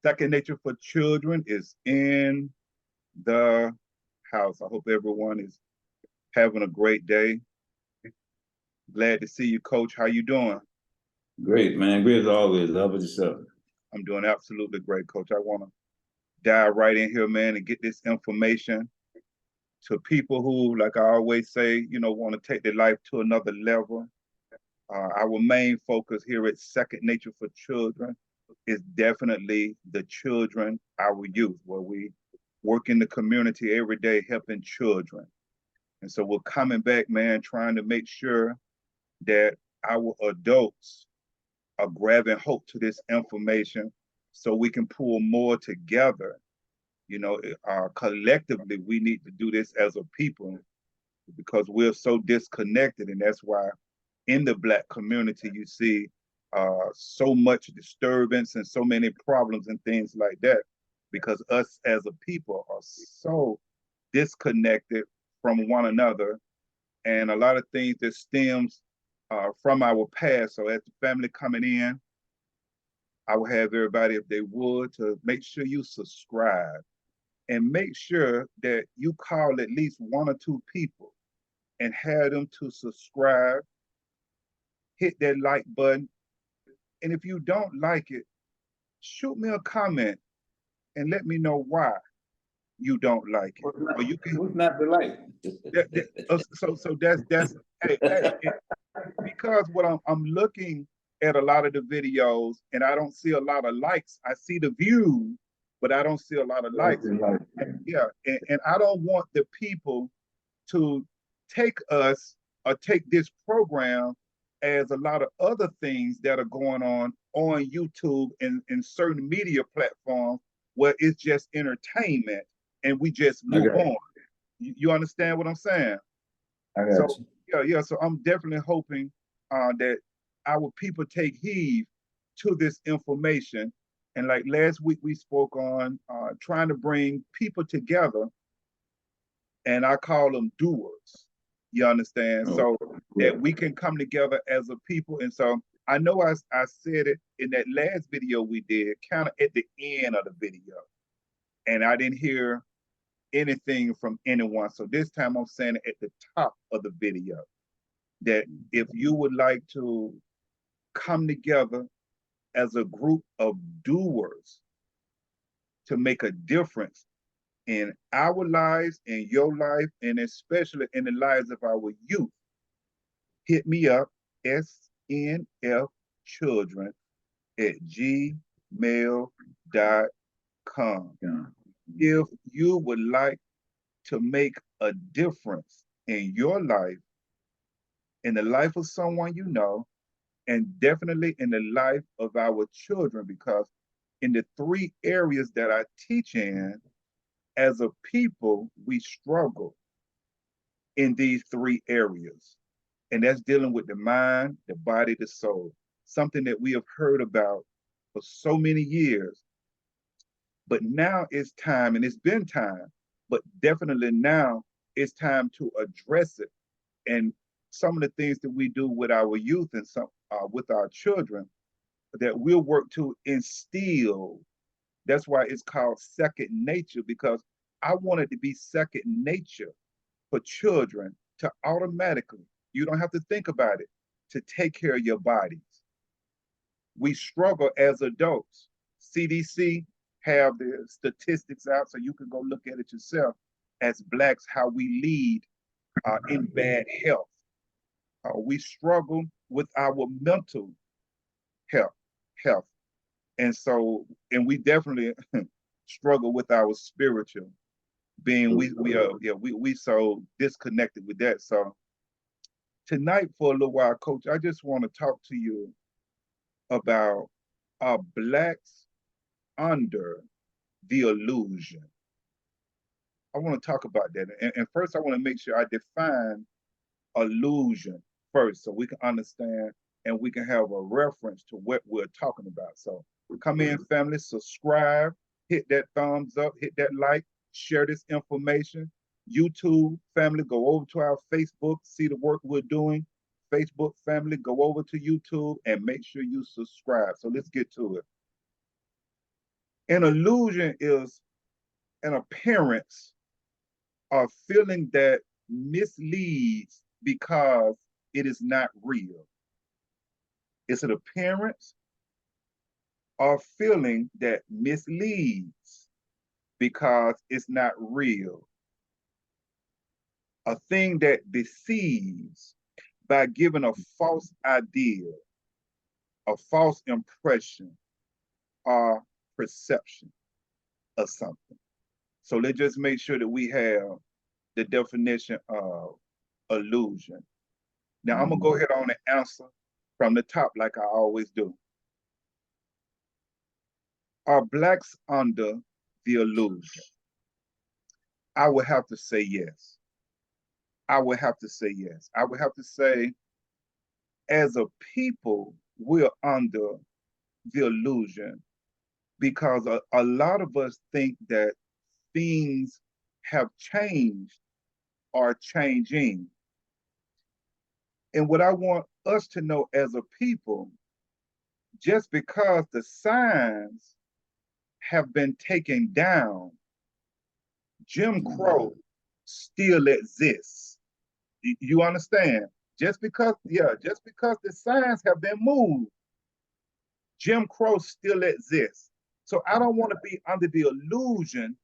Second Nature for Children is in the house. I hope everyone is having a great day. Glad to see you, Coach. How you doing? Great, man. Great as always. How about yourself? I'm doing absolutely great, Coach. I want to dive right in here, man, and get this information to people who, like I always say, want to take their life to another level. Our main focus here at Second Nature for Children is definitely the children, our youth, where we work in the community every day helping children. And so we're coming back, man, trying to make sure that our adults are grabbing hope to this information so we can pull more together. Collectively, we need to do this as a people because we're so disconnected. And that's why in the Black community, you see so much disturbance and so many problems and things like that, because us as a people are so disconnected from one another, and a lot of things that stems from our past. So as the family coming in, I would have everybody, if they would, to make sure you subscribe and make sure that you call at least one or two people and have them to subscribe, hit that like button. And if you don't like it, shoot me a comment and let me know why you don't like it. Or you can. What's not to like? So that's hey, because what I'm looking at a lot of the videos and I don't see a lot of likes. I see the views, but I don't see a lot of likes. And I don't want the people to take us or take this program as a lot of other things that are going on YouTube and certain media platforms where it's just entertainment and we just move on. You understand what I'm saying? I got you. Yeah. So I'm definitely hoping that our people take heed to this information. And like last week, we spoke on trying to bring people together, and I call them doers. You understand? So that we can come together as a people. And so I know I said it in that last video we did, kind of at the end of the video, and I didn't hear anything from anyone. So this time I'm saying it at the top of the video, that if you would like to come together as a group of doers to make a difference in our lives, in your life, and especially in the lives of our youth, hit me up, snfchildren@gmail.com. If you would like to make a difference in your life, in the life of someone you know, and definitely in the life of our children, because in the three areas that I teach in, as a people, we struggle in these three areas. And that's dealing with the mind, the body, the soul, something that we have heard about for so many years. But now it's time, and it's been time, but definitely now it's time to address it. And some of the things that we do with our youth and some with our children, that we'll work to instill. That's why it's called second nature, because I want it to be second nature for children to automatically, you don't have to think about it, to take care of your bodies. We struggle as adults. CDC have the statistics out, so you can go look at it yourself. As Blacks, how we lead in bad health. We struggle with our mental health. And so, and we definitely struggle with our spiritual being. We so disconnected with that. So tonight for a little while, Coach, I just want to talk to you about Blacks under the illusion. I want to talk about that. And first I want to make sure I define illusion first so we can understand and we can have a reference to what we're talking about. So come in, family, subscribe, hit that thumbs up, hit that like, share this information. YouTube family, go over to our Facebook, see the work we're doing. Facebook family, go over to YouTube and make sure you subscribe. So let's get to it. An illusion is an appearance or feeling that misleads because it is not real. It's an appearance or feeling that misleads because it's not real. A thing that deceives by giving a false idea, a false impression, or perception of something. So let's just make sure that we have the definition of illusion. Now I'm gonna go ahead on and answer from the top like I always do. Are blacks under the illusion? I would have to say yes. I would have to say yes. I would have to say, as a people, we're under the illusion because a lot of us think that things have changed or changing. And what I want us to know as a people, just because the signs have been taken down, Jim Crow still exists. You understand? Just because the signs have been moved, Jim Crow still exists. So I don't want to be under the illusion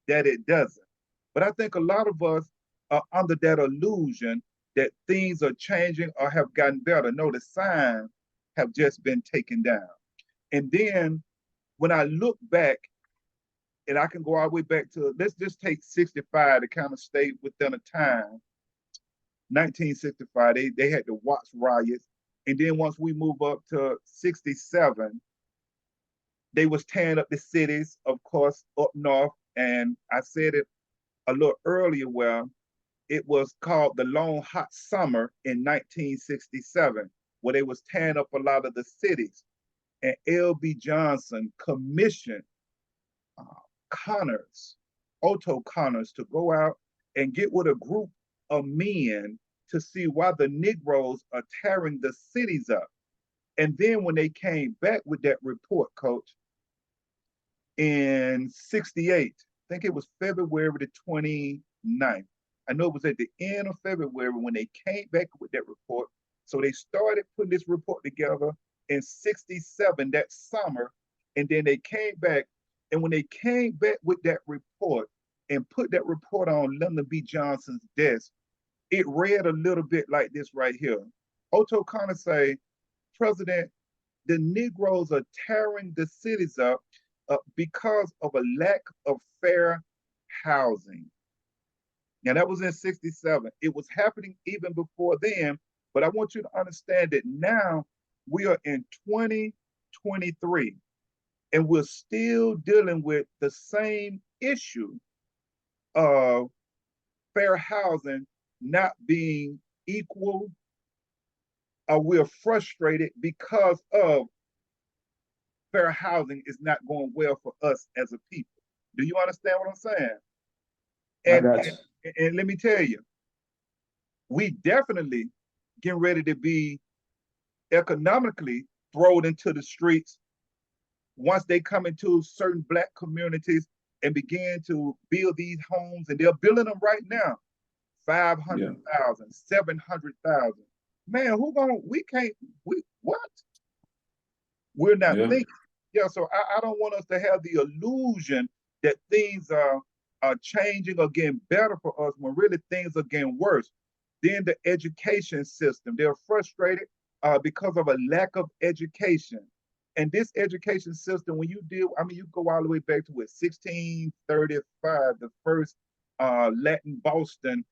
that it doesn't. But I think a lot of us are under that illusion that things are changing or have gotten better. No, the signs have just been taken down. And then when I look back, and I can go all the way back to, let's just take 65 to kind of stay within a time. 1965, they had the Watts riots. And then once we move up to 67, they was tearing up the cities, of course, up north. And I said it a little earlier where it was called the Long Hot Summer in 1967, where they was tearing up a lot of the cities. And L.B. Johnson commissioned Connors, Otto Connors, to go out and get with a group of men to see why the Negroes are tearing the cities up. And then when they came back with that report, Coach, in 68, I think it was February the 29th. I know it was at the end of February when they came back with that report. So they started putting this report together in 67, that summer. And then they came back. And when they came back with that report and put that report on Lyndon B. Johnson's desk, it read a little bit like this right here. Otto Connor say, President, the Negroes are tearing the cities up because of a lack of fair housing. Now that was in 67. It was happening even before then, but I want you to understand that now we are in 2023 and we're still dealing with the same issue of fair housing not being equal, or we're frustrated because of fair housing is not going well for us as a people. Do you understand what I'm saying? And let me tell you, we definitely getting ready to be economically thrown into the streets once they come into certain black communities and begin to build these homes, and they're building them right now. 500,000, 700,000. Man, what? We're not thinking. Yeah, so I don't want us to have the illusion that things are changing or getting better for us when really things are getting worse. Then the education system, they're frustrated because of a lack of education. And this education system, when you deal, I mean, you go all the way back to 1635, the first Latin Boston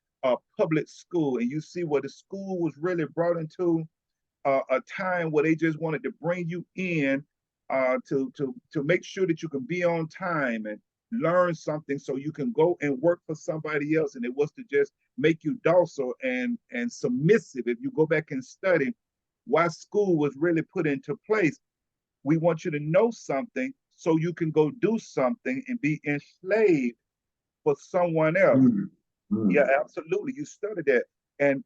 public school, and you see where the school was really brought into a time where they just wanted to bring you in to make sure that you can be on time and learn something so you can go and work for somebody else. And it was to just make you docile and submissive. If you go back and study why school was really put into place, we want you to know something so you can go do something and be enslaved for someone else. Yeah, absolutely. You studied that. And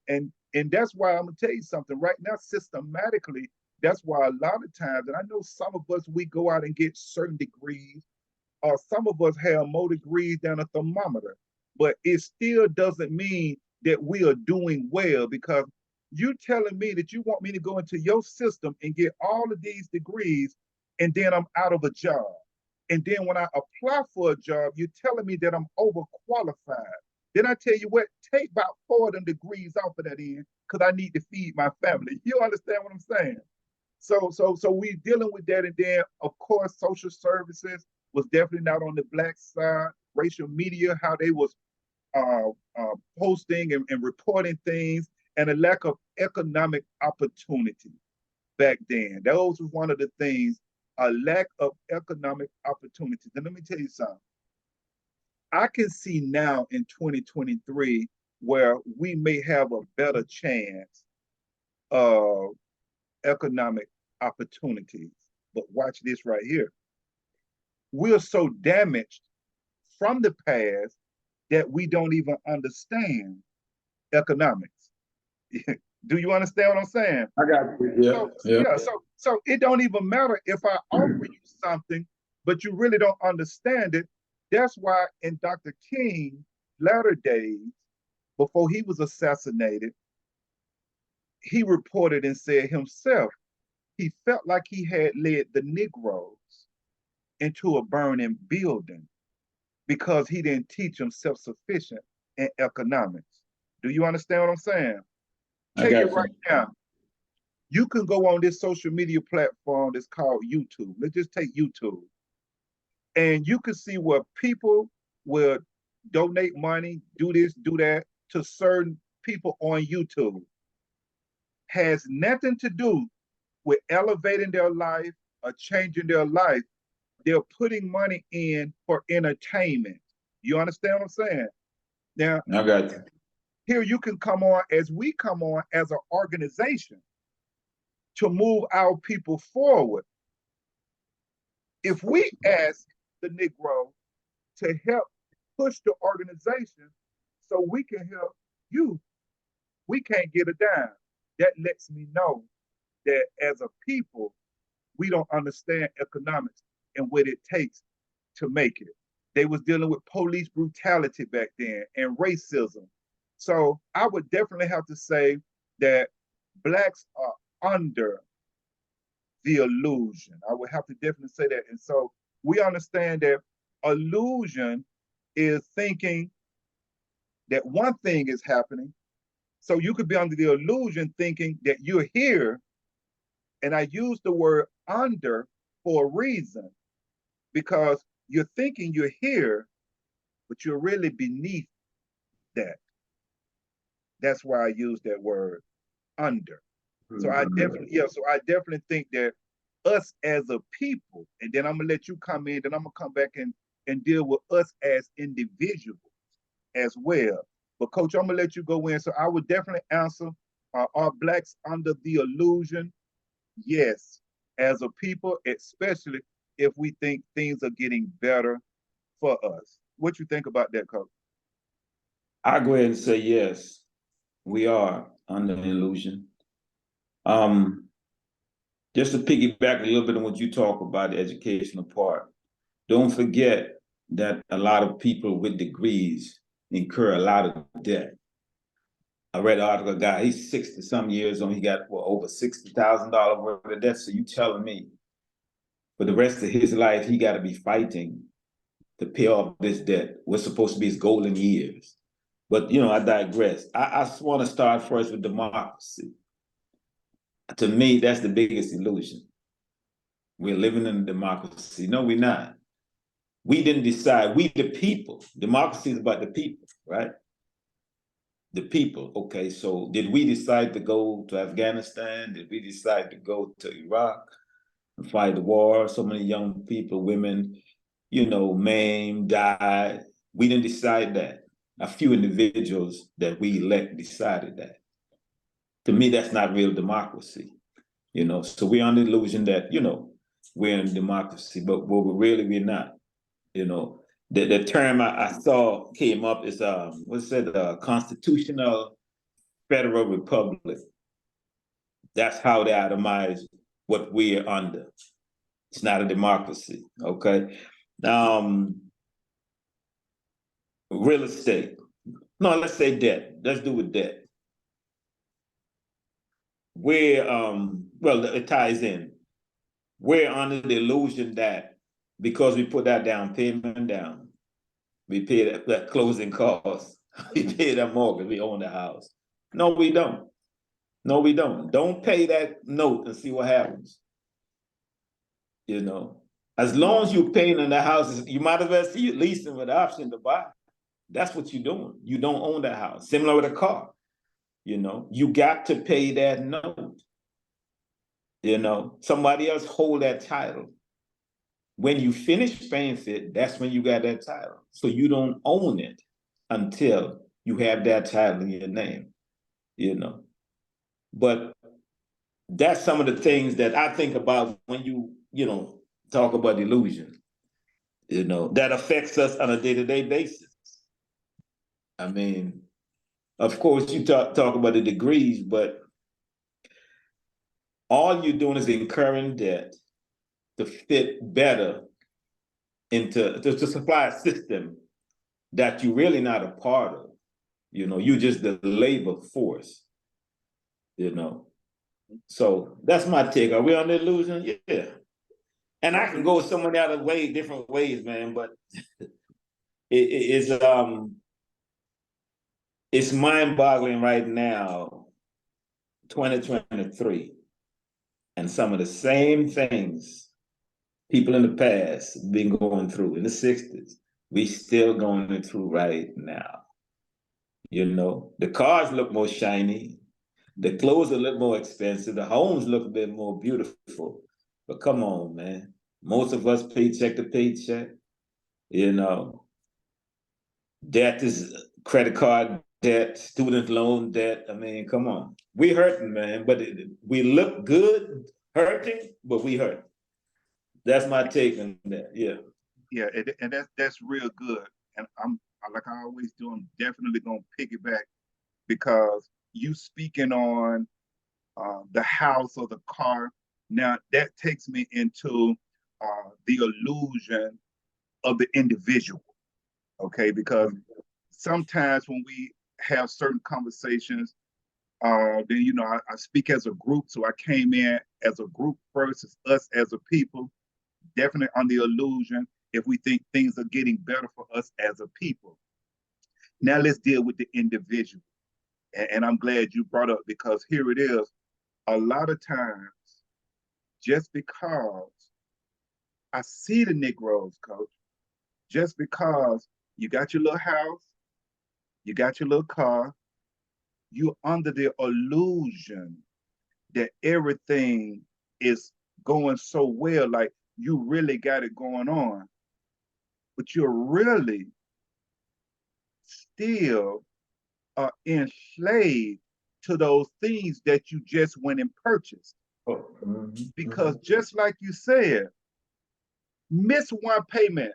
that's why I'm gonna tell you something right now, systematically, that's why a lot of times, and I know some of us, we go out and get certain degrees, some of us have more degrees than a thermometer, but it still doesn't mean that we are doing well, because you telling me that you want me to go into your system and get all of these degrees, and then I'm out of a job. And then when I apply for a job, you're telling me that I'm overqualified. Then I tell you what, take about 4 of them degrees off of that end, because I need to feed my family. You understand what I'm saying? So we dealing with that. And then of course social services was definitely not on the Black side. Racial media, how they was posting and reporting things, and a lack of economic opportunity back then. Those was one of the things, a lack of economic opportunities. And let me tell you something. I can see now in 2023 where we may have a better chance of economic opportunities. But watch this right here. We're so damaged from the past that we don't even understand economics. Do you understand what I'm saying? I got you. Yeah, yeah. So it don't even matter if I offer you something, but you really don't understand it. That's why in Dr. King's latter days, before he was assassinated, he reported and said himself, he felt like he had led the Negroes into a burning building because he didn't teach them self-sufficient in economics. Do you understand what I'm saying? Tell you right now, you can go on this social media platform that's called YouTube. Let's just take YouTube. And you can see where people will donate money, do this, do that to certain people on YouTube. Has nothing to do with elevating their life or changing their life. They're putting money in for entertainment. You understand what I'm saying? Now, I got you. Here you can come on as we come on as an organization to move our people forward. If we ask the Negro to help push the organization so we can help you, we can't get a dime. That lets me know that as a people, we don't understand economics and what it takes to make it. They was dealing with police brutality back then and racism. So I would definitely have to say that Blacks are under the illusion. I would have to definitely say that. And so we understand that illusion is thinking that one thing is happening. So you could be under the illusion thinking that you're here. And I use the word under for a reason, because you're thinking you're here, but you're really beneath that. That's why I use that word under. So I definitely think that us as a people, and then I'm gonna let you come in, then I'm gonna come back and deal with us as individuals as well. But Coach, I'm gonna let you go in. So I would definitely answer, are Blacks under the illusion? Yes, as a people, especially if we think things are getting better for us. What you think about that, Coach? I go ahead and say yes, we are under an illusion. Just to piggyback a little bit on what you talk about, the educational part, don't forget that a lot of people with degrees incur a lot of debt. I read an article, guy, he's 60 some years old, he got over $60,000 worth of debt. So you telling me for the rest of his life, he got to be fighting to pay off this debt. What's supposed to be his golden years. But, I digress. I just want to start first with democracy. To me, that's the biggest illusion. We're living in a democracy. No, we're not. We didn't decide. We, the people. Democracy is about the people, right? The people. Okay, so did we decide to go to Afghanistan? Did we decide to go to Iraq and fight the war? So many young people, women, maimed, died. We didn't decide that. A few individuals that we elect decided that. To me, that's not real democracy. So we're under the illusion that, we're in democracy, but we're not. The term I saw came up is, what's it, constitutional federal republic. That's how they itemize what we're under. It's not a democracy, okay? Real estate. No, let's say debt. Let's do with debt. We're well, it ties in. We're under the illusion that because we put that down payment down, we pay that closing cost, we pay that mortgage, we own the house. No, we don't. No, we don't. Don't pay that note and see what happens. You know, as long as you're paying on the house, you might as well see it leasing with the option to buy. That's what you're doing. You don't own that house. Similar with a car. You know, you got to pay that note. You know, somebody else hold that title. When you finish paying it, that's when you got that title. So you don't own it until you have that title in your name, you know. But that's some of the things that I think about when you know, talk about illusion, you know, that affects us on a day-to-day basis. I mean, of course, you talk about the degrees, but all you're doing is incurring debt to fit better into to supply a system that you're really not a part of. You know, you're just the labor force, you know. So that's my take. Are we on the illusion? Yeah. And I can go so many other ways, different ways, man, but it's mind-boggling right now, 2023, and some of the same things people in the past been going through in the 60s, we still going through right now. You know, the cars look more shiny, the clothes a little more expensive, the homes look a bit more beautiful. But come on, man. Most of us paycheck to paycheck, you know. Debt is credit card debt, student loan debt. I mean, come on. We hurting, man, but we look good hurting, but we hurt. That's my take on that. Yeah. Yeah, and that's real good. And I'm like I always do. I'm definitely gonna piggyback because you speaking on the house or the car. Now that takes me into the illusion of the individual. Okay, because sometimes when we have certain conversations, then I speak as a group. So I came in as a group versus us as a people. Definitely on the illusion if we think things are getting better for us as a people. Now let's deal with the individual. And I'm glad you brought up because here it is. A lot of times, just because I see the Negroes, coach, just because you got your little house, you got your little car, you're under the illusion that everything is going so well, like you really got it going on, but you're really still enslaved to those things that you just went and purchased. Oh, mm-hmm. Because just like you said, miss one payment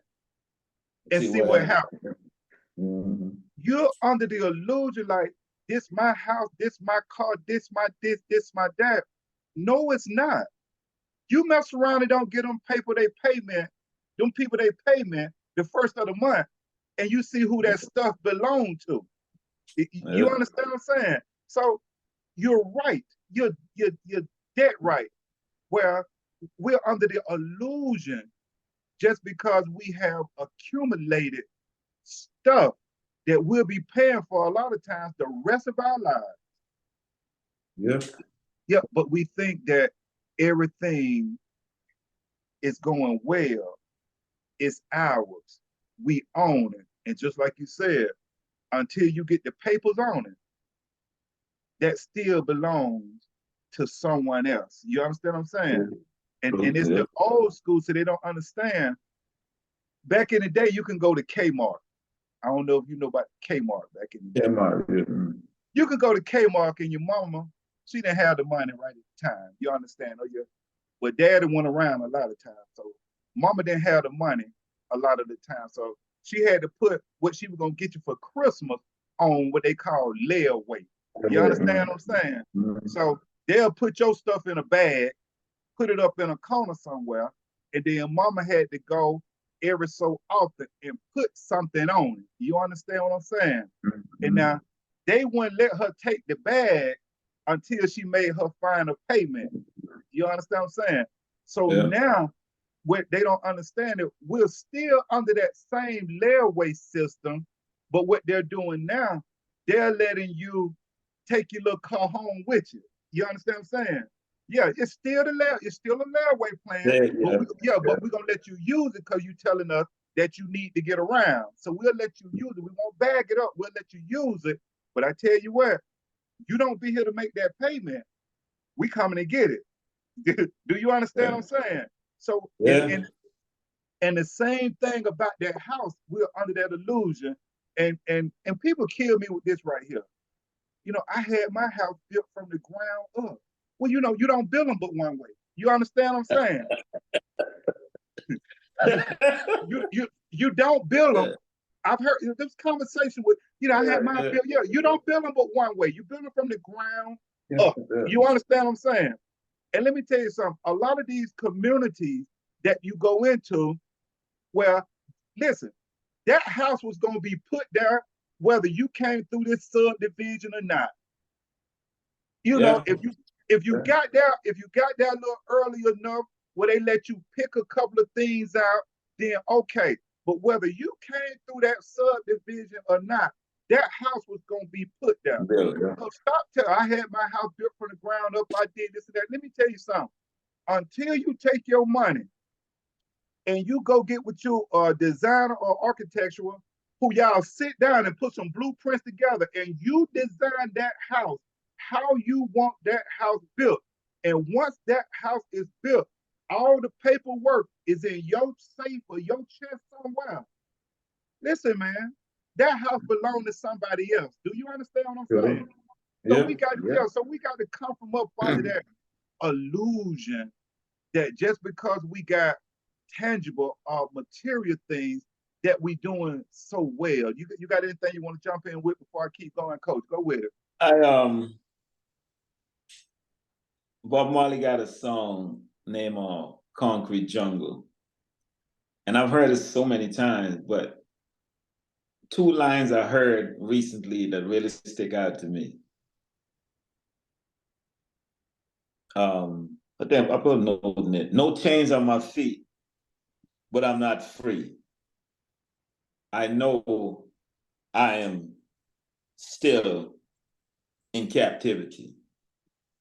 and see what happens. Mm-hmm. You're under the illusion like this my house, this my car, this my that. No, it's not. You mess around and don't get them people they payment, them people they payment the first of the month, and you see who that stuff belong to. You understand what I'm saying? So you're right. You're dead right. Where we're under the illusion just because we have accumulated stuff that we'll be paying for a lot of times the rest of our lives. Yeah. Yeah, but we think that everything is going well. It's ours. We own it. And just like you said, until you get the papers on it, that still belongs to someone else. You understand what I'm saying? And it's the old school, so they don't understand. Back in the day, you can go to Kmart. I don't know if you know about Kmart back in the day. Kmart, yeah. You could go to Kmart and your mama, she didn't have the money right at the time. You understand? But daddy went around a lot of times. So mama didn't have the money a lot of the time. So she had to put what she was going to get you for Christmas on what they call layaway. You understand what I'm saying? Mm-hmm. So they'll put your stuff in a bag, put it up in a corner somewhere, and then mama had to go every so often and put something on it. You understand what I'm saying? And now they wouldn't let her take the bag until she made her final payment. You understand what I'm saying? So Yeah. now what they don't understand it, we're still under that same layaway system, but what they're doing now, they're letting you take your little car home with you. You understand what I'm saying? Yeah, it's still a layaway plan, Yeah, but yeah. but we're gonna let you use it because you're telling us that you need to get around. So we'll let you use it. We won't bag it up. We'll let you use it. But I tell you what, you don't be here to make that payment. We coming to get it. Do you understand what I'm saying? So Yeah. and the same thing about that house, we're under that illusion. And people kill me with this right here. You know, I had my house built from the ground up. Well, you know, you don't build them but one way. You understand what I'm saying? You don't build them. I've heard this conversation with, you know, I had my build. Yeah, you don't build them but one way. You build them from the ground up. You understand what I'm saying? And let me tell you something. A lot of these communities that you go into, well, listen, that house was going to be put there whether you came through this subdivision or not. You know, if you got there, if you got there a little early enough where they let you pick a couple of things out, then okay. But whether you came through that subdivision or not, that house was gonna be put there. So stop telling. I had my house built from the ground up. I did this and that. Let me tell you something. Until you take your money and you go get with your designer or architectural, who y'all sit down and put some blueprints together, and you design that house how you want that house built. And once that house is built, all the paperwork is in your safe or your chest somewhere. Listen, man, that house belongs to somebody else. Do you understand what I'm saying? So we got, so we got to come from up under that illusion that just because we got tangible or material things that we doing so well. You got anything you want to jump in with before I keep going, Coach? Go with it. Bob Marley got a song named Concrete Jungle. And I've heard it so many times, but two lines I heard recently that really stick out to me. But then I put a note in it. No chains on my feet, but I'm not free. I know I am still in captivity.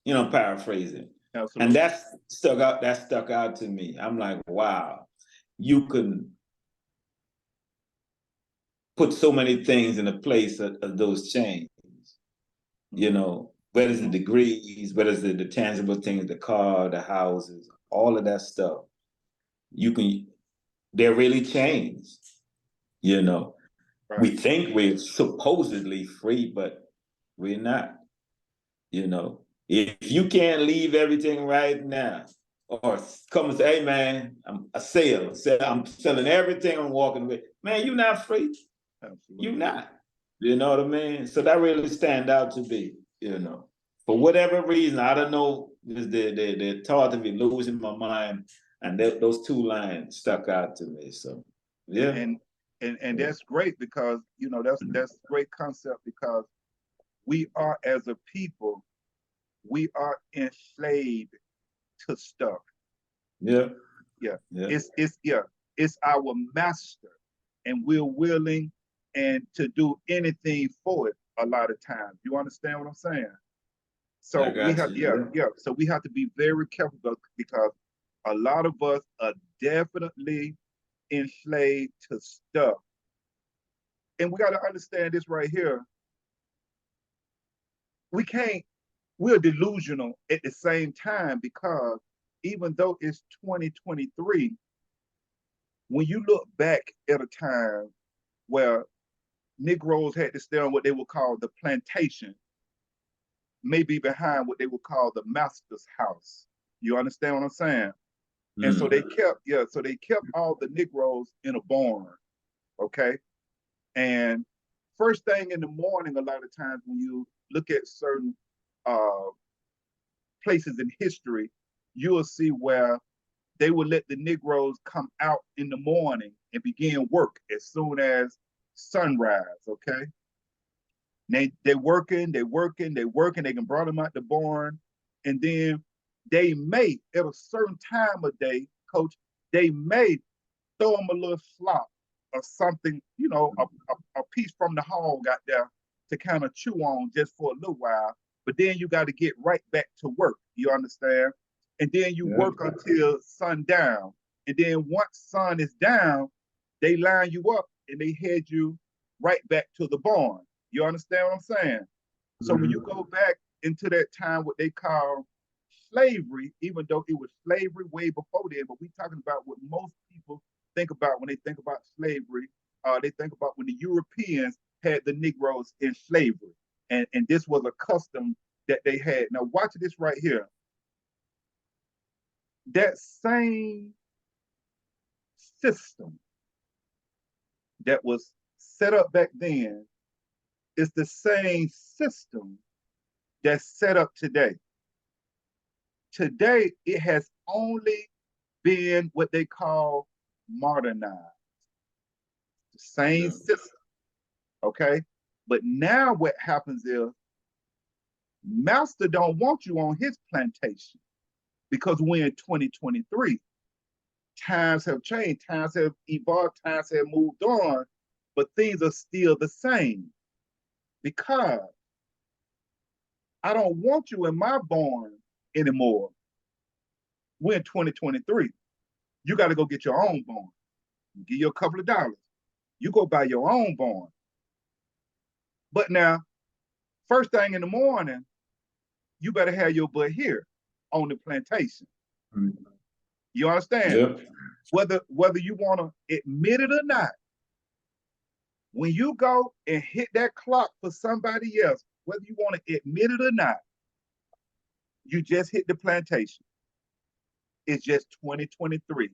You know, paraphrasing. Absolutely. And that stuck out to me. I'm like, wow, you can put so many things in the place of those chains. You know, whether it's the degrees, whether it's the tangible things, the car, the houses, all of that stuff. They're really chains. You know, Right. we think we're supposedly free, but we're not. You know, if you can't leave everything right now, or come and say, hey man, I'm selling everything, I'm walking away. Man, you're not free. Absolutely. You're not. You know what I mean? So that really stand out to me, you know. For whatever reason, I don't know, the thought of it losing my mind, and those two lines stuck out to me. So yeah. And that's great because, you know, that's a great concept because we are, as a people, we are enslaved to stuff. Yeah. It's our master, and we're willing and to do anything for it a lot of times. You understand what I'm saying? So we have, so we have to be very careful because a lot of us are definitely enslaved to stuff. And we got to understand this right here. We're delusional at the same time because even though it's 2023, when you look back at a time where Negroes had to stay on what they would call the plantation, maybe behind what they would call the master's house. You understand what I'm saying? And so they kept all the Negroes in a barn, okay? And first thing in the morning, a lot of times when you look at certain places in history, you will see where they would let the Negroes come out in the morning and begin work as soon as sunrise, okay? They working, they working, they working, they can brought them out the barn, and then they may, at a certain time of day, coach, they may throw them a little slop or something, you know, a piece from the hog out there to kind of chew on just for a little while. But then you got to get right back to work. You understand? And then you work until sundown. And then once sun is down, they line you up and they head you right back to the barn. You understand what I'm saying? So when you go back into that time, what they call slavery, even though it was slavery way before then, but we talking about what most people think about when they think about slavery. They think about when the Europeans had the Negroes in slavery, and this was a custom that they had. Now watch this right here. That same system that was set up back then is the same system that's set up today. Today, it has only been what they call modernized. The same system, okay? But now what happens is master don't want you on his plantation because we're in 2023. Times have changed, times have evolved, times have moved on, but things are still the same because I don't want you in my barn anymore. We're in 2023. You got to go get your own barn. Give you a couple of dollars. You go buy your own barn. But now, first thing in the morning, you better have your butt here on the plantation. You understand? Yep. Whether you want to admit it or not, when you go and hit that clock for somebody else, whether you want to admit it or not, you just hit the plantation. It's just 2023.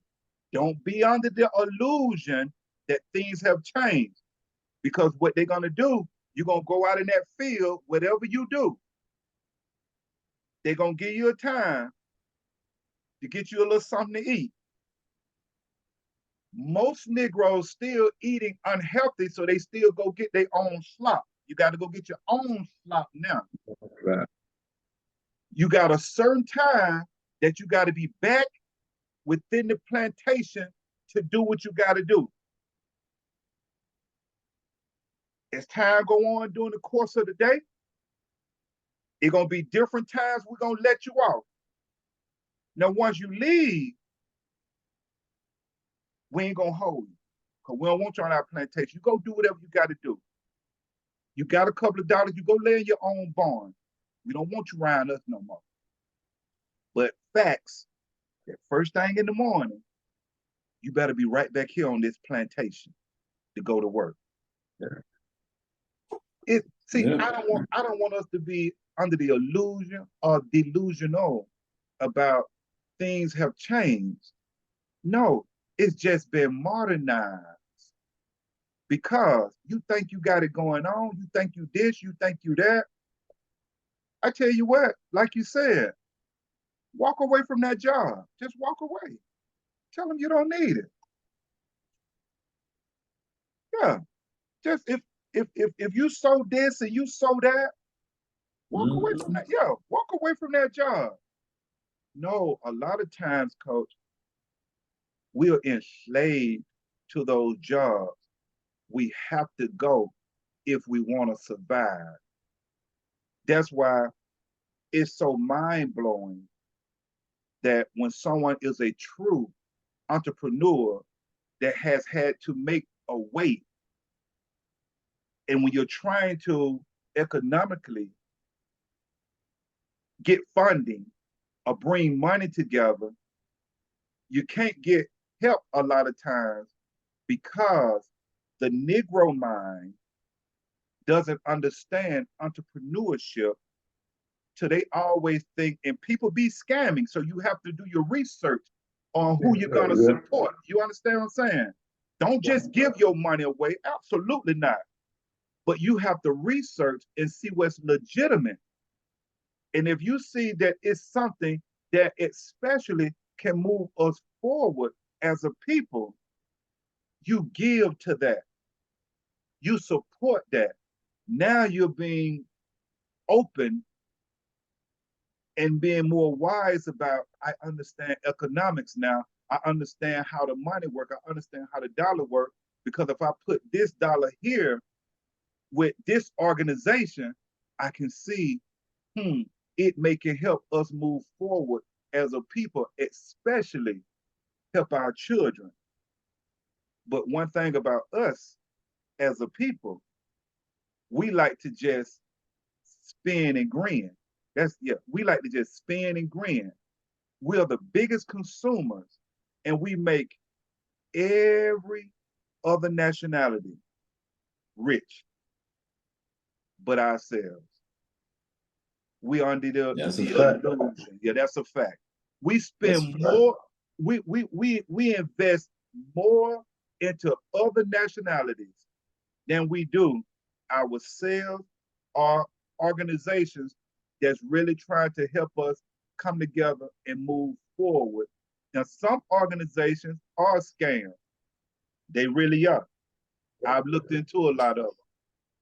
Don't be under the illusion that things have changed, because what they're going to do, you're going to go out in that field, whatever you do, they're going to give you a time to get you a little something to eat. Most Negroes still eating unhealthy, so they still go get their own slop. You got to go get your own slop now. Right. You got a certain time that you got to be back within the plantation to do what you got to do. As time go on during the course of the day, it's going to be different times we're going to let you off. Now, once you leave, we ain't going to hold you because we don't want you on our plantation. You go do whatever you got to do. You got a couple of dollars, you go lay in your own barn. We don't want you around us no more. But facts, that first thing in the morning, you better be right back here on this plantation to go to work. I don't want us to be under the illusion or delusional about things have changed. No, it's just been modernized. Because you think you got it going on, you think you this, you think you that. I tell you what, like you said, walk away from that job. Just walk away. Tell them you don't need it. Yeah. Just if you sow this and you sow that, walk away from that. Yeah, walk away from that job. No, a lot of times, coach, we are enslaved to those jobs. We have to go if we want to survive. That's why it's so mind-blowing that when someone is a true entrepreneur that has had to make a way, and when you're trying to economically get funding or bring money together, you can't get help a lot of times because the Negro mind doesn't understand entrepreneurship. So they always think, and people be scamming. So you have to do your research on who you're going to support. You understand what I'm saying? Don't just give your money away. Absolutely not. But you have to research and see what's legitimate. And if you see that it's something that especially can move us forward as a people, you give to that, you support that. Now you're being open and being more wise about, I understand economics now. I understand how the money work. I understand how the dollar work. Because if I put this dollar here with this organization, I can see, it can help us move forward as a people, especially help our children. But one thing about us as a people, we like to just spin and grin. We like to just spin and grin. We are the biggest consumers, and we make every other nationality rich but ourselves. We are under the illusion. Yeah, that's a fact. We spend more, we invest more into other nationalities than we do ourselves or organizations that's really trying to help us come together and move forward. Now, some organizations are scams. They really are. I've looked into a lot of them.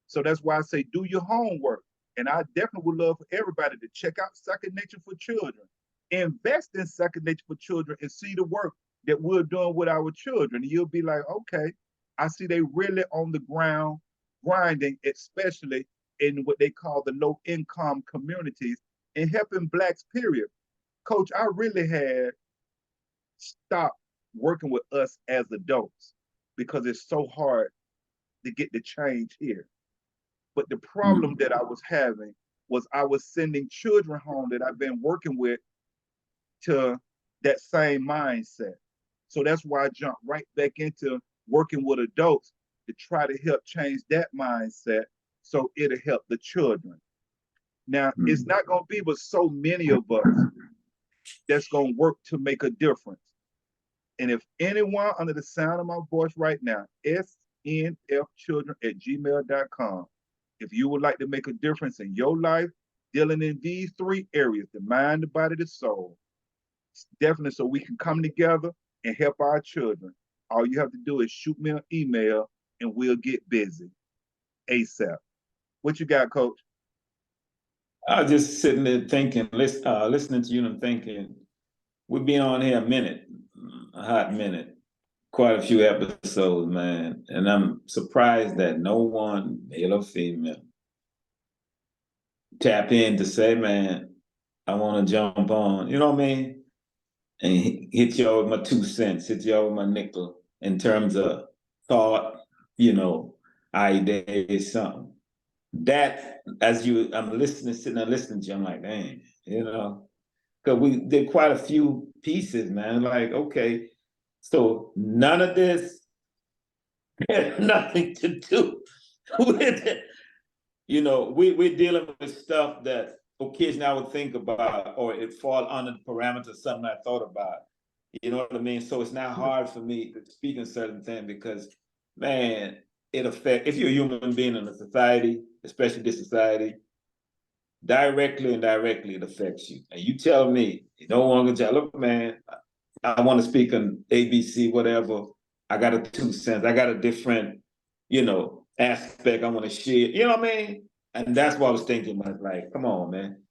So that's why I say do your homework. And I definitely would love for everybody to check out Second Nature for Children. Invest in Second Nature for Children and see the work that we're doing with our children. And you'll be like, okay, I see they really on the ground grinding, especially in what they call the low income communities and helping Blacks, period. Coach, I really had stopped working with us as adults because it's so hard to get the change here. But the problem that I was having was I was sending children home that I've been working with to that same mindset. So that's why I jumped right back into working with adults to try to help change that mindset so it'll help the children. Now, it's not going to be with so many of us that's going to work to make a difference. And if anyone under the sound of my voice right now, snfchildren@gmail.com, if you would like to make a difference in your life, dealing in these three areas, the mind, the body, the soul, definitely so we can come together and help our children. All you have to do is shoot me an email and we'll get busy ASAP. What you got, Coach? I was just sitting there thinking, listening to you and thinking, we've been on here a hot minute, quite a few episodes, man. And I'm surprised that no one, male or female, tap in to say, man, I want to jump on, you know what I mean? And hit y'all with my 2 cents, hit y'all with my nickel in terms of thought, ideas, something. That, I'm listening, sitting there listening to you, I'm like, dang, because we did quite a few pieces, man. Like, okay, so none of this has nothing to do with it. We're dealing with stuff that occasionally I would think about, or it fall under the parameters of something I thought about. You know what I mean? So it's not hard for me to speak on certain things because, man, it affects, if you're a human being in a society, especially this society, directly and indirectly it affects you. And you tell me, you don't want to look, man, I want to speak on ABC, whatever. I got a 2 cents. I got a different, aspect I want to share. You know what I mean? And that's what I was thinking. I was like, come on, man.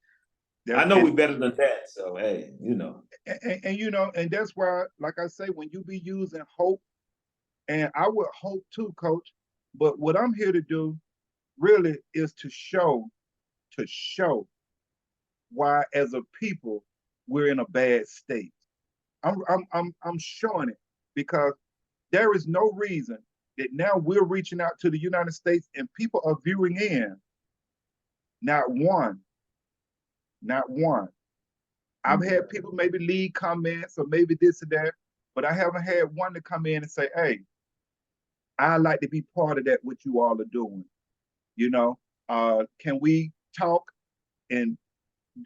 I know we're better than that. So, hey, And that's why, like I say, when you be using hope, and I would hope too, Coach, but what I'm here to do really is to show why as a people we're in a bad state. I'm showing it because there is no reason that now we're reaching out to the United States and people are viewing in. Not one. I've had people maybe leave comments or maybe this or that, but I haven't had one to come in and say, hey, I'd like to be part of that, what you all are doing. Can we talk? And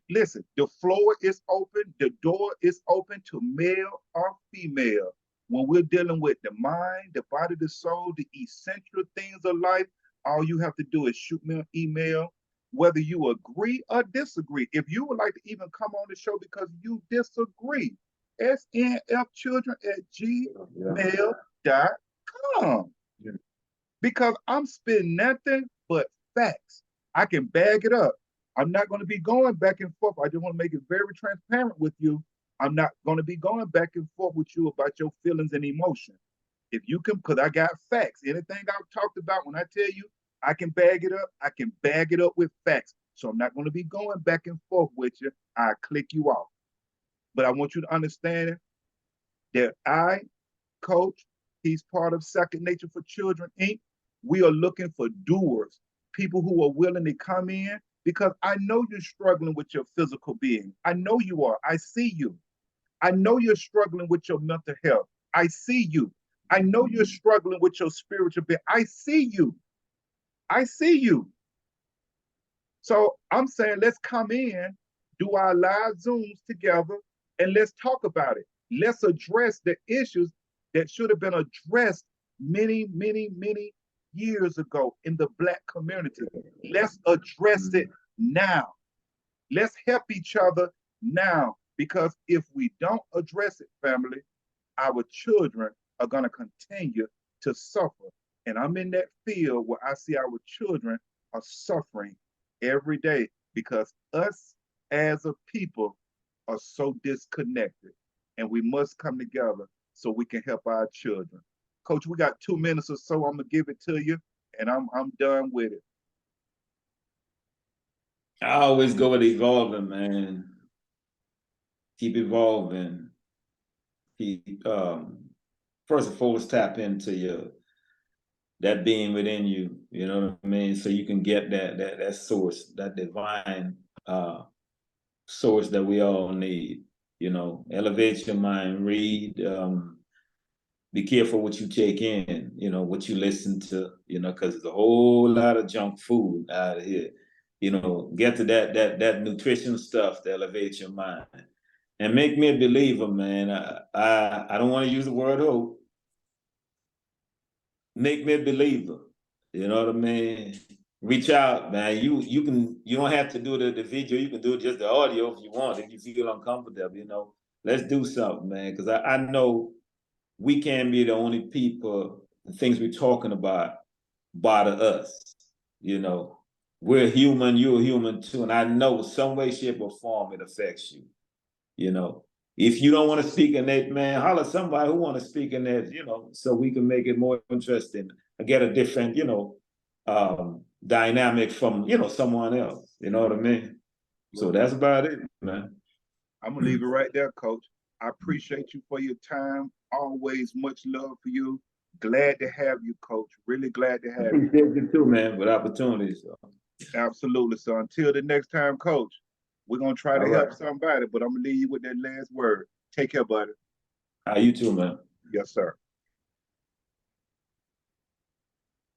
listen, the floor is open, the door is open to male or female. When we're dealing with the mind, the body, the soul, the essential things of life, all you have to do is shoot me an email, whether you agree or disagree. If you would like to even come on the show because you disagree, snfchildren@gmail.com. Because I'm spitting nothing but facts. I can bag it up. I'm not going to be going back and forth. I just want to make it very transparent with you. I'm not going to be going back and forth with you about your feelings and emotions. If you can, because I got facts. Anything I've talked about, when I tell you I can bag it up, I can bag it up with facts. So I'm not going to be going back and forth with you. I click you off. But I want you to understand that Coach, he's part of Second Nature for Children, Inc. We are looking for doers, people who are willing to come in, because I know you're struggling with your physical being. I know you are. I see you. I know you're struggling with your mental health. I see you. I know you're struggling with your spiritual being. I see you. I see you. So I'm saying, let's come in, do our live Zooms together, and let's talk about it. Let's address the issues that should have been addressed many, many, many years ago in the Black community. Let's address it now. Let's help each other now, because if we don't address it, family, our children are going to continue to suffer. And I'm in that field where I see our children are suffering every day because us as a people are so disconnected, and we must come together so we can help our children. Coach, we got 2 minutes or so. I'm gonna give it to you, and I'm done with it. I always go with evolving, man. Keep evolving. Keep first and foremost, tap into that being within you. You know what I mean? So you can get that source, that divine source that we all need. You know, elevate your mind, read, be careful what you take in, you know, what you listen to, you know, because there's a whole lot of junk food out of here. You know, get to that nutrition stuff to elevate your mind. And make me a believer, man. I don't want to use the word hope. Make me a believer. You know what I mean? Reach out, man. You don't have to do the video. You can do just the audio if you want, if you feel uncomfortable, you know. Let's do something, man. Because I know we can't be the only people, the things we're talking about bother us. You know. We're human, you're human too. And I know some way, shape, or form it affects you. You know. If you don't want to speak in that, man, holler somebody who want to speak in that, you know, so we can make it more interesting. Get a different, you know, dynamic from, you know, someone else. You know what I mean? So that's about it, man. I'm gonna leave it right there, Coach. I appreciate you for your time. Always much love for you. Glad to have you, Coach. Really glad to have you. Appreciate you too, man, with opportunities. So. Absolutely. So until the next time, Coach, we're gonna try to help somebody, but I'm gonna leave you with that last word. Take care, buddy. You too, man. Yes, sir.